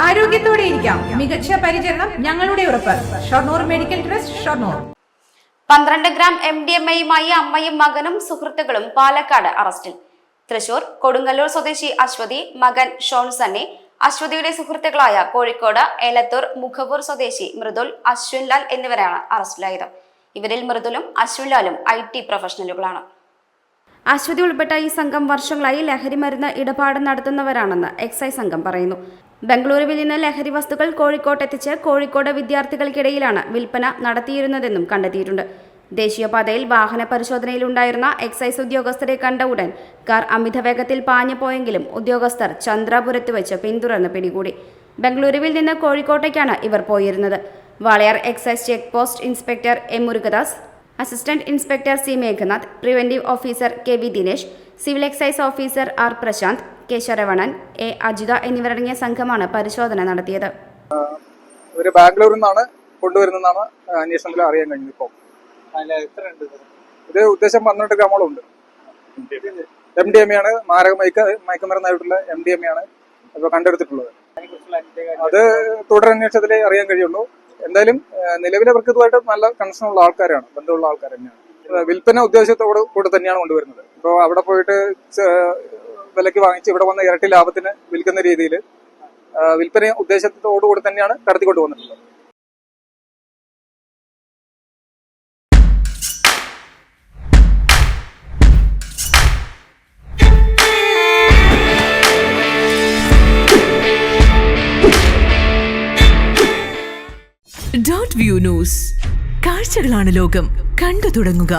ആരോഗ്യത്തോടെ ഇരിക്കാം. മികച്ച പരിചരണം ഞങ്ങളുടെ ഉറപ്പ്. Shoranur medical trust, Shoranur. 12 gram MDMAയുമായി അമ്മയും മകനും സുഹൃത്തുക്കളും പാലക്കാട് അറസ്റ്റിൽ. തൃശൂർ കൊടുങ്ങല്ലൂർ സ്വദേശി അശ്വതി, മകൻ ഷോൺ സണ്ണി, അശ്വതിയുടെ സുഹൃത്തുക്കളായ കോഴിക്കോട് ഏലത്തൂർ മുഖവൂർ സ്വദേശി മൃദുൽ, അശ്വിൻലാൽ എന്നിവരാണ് അറസ്റ്റിലായത്. ഇവരിൽ മൃദുലും അശ്വിൻലാലും IT പ്രൊഫഷണലുകളാണ്. അശ്വതി ഉൾപ്പെട്ട ഈ സംഘം വർഷങ്ങളായി ലഹരി മരുന്ന് ഇടപാട് നടത്തുന്നവരാണെന്ന് എക്സൈസ് സംഘം പറയുന്നു. ബംഗളൂരുവിൽ നിന്ന് ലഹരി വസ്തുക്കൾ കോഴിക്കോട്ടെത്തിച്ച് കോഴിക്കോട് വിദ്യാർത്ഥികൾക്കിടയിലാണ് വിൽപ്പന നടത്തിയിരുന്നതെന്നും കണ്ടെത്തിയിട്ടുണ്ട്. ദേശീയപാതയിൽ വാഹന പരിശോധനയിലുണ്ടായിരുന്ന എക്സൈസ് ഉദ്യോഗസ്ഥരെ കണ്ട ഉടൻ കാർ അമിത വേഗത്തിൽ പാഞ്ഞു പോയെങ്കിലും ഉദ്യോഗസ്ഥർ ചന്ദ്രാപുരത്ത് വെച്ച് പിന്തുടർന്ന് പിടികൂടി. ബംഗളൂരുവിൽ നിന്ന് കോഴിക്കോട്ടേക്കാണ് ഇവർ പോയിരുന്നത്. Walayar excise check post inspector M Murugadas, assistant inspector C Meghanath, preventive officer KV Dinesh, civil excise officer R Prasanth, K Saravanan, A Ajitha എന്നിവരടങ്ങിയ സംഘമാണ് പരിശോധന നടത്തിയത്. ഒരു ബാംഗ്ലൂരിൽ നിന്നാണ് കൊണ്ടുവരുന്നതാണ് അന്വേഷണത്തിൽ അറിയാൻ കഴിഞ്ഞത്. ഇപ്പോൾ ഇത് ഉദ്ദേശം 12 ഗ്രാമോളം ഉണ്ട്. MDMA ആണ്, മാരക മയക്കുമരുന്നായിട്ടുള്ള MDMA ആണ് ഇപ്പോൾ കണ്ടെടുത്തിട്ടുള്ളത്. അത് തുടരന്വേഷണത്തിലേ അറിയാൻ കഴിയുള്ളൂ. എന്തായാലും നിലവിലെ അവർക്ക് ഇതുമായിട്ട് നല്ല കണക്ഷനുള്ള ആൾക്കാരാണ്, ബന്ധമുള്ള ആൾക്കാർ തന്നെയാണ്. വിൽപ്പന ഉദ്ദേശത്തോട് കൂടെ തന്നെയാണ് കൊണ്ടുവരുന്നത്. ഇപ്പോൾ അവിടെ പോയിട്ട് വിലയ്ക്ക് വാങ്ങിച്ച് ഇവിടെ വന്ന ഇരട്ടി ലാഭത്തിന് വിൽക്കുന്ന രീതിയിൽ വിൽപ്പന ഉദ്ദേശത്തോടുകൂടി തന്നെയാണ് കടത്തിക്കൊണ്ട് വന്നിട്ടുള്ളത്. .view ന്യൂസ്, കാഴ്ചകളാണ് ലോകം, കണ്ടു തുടങ്ങുക.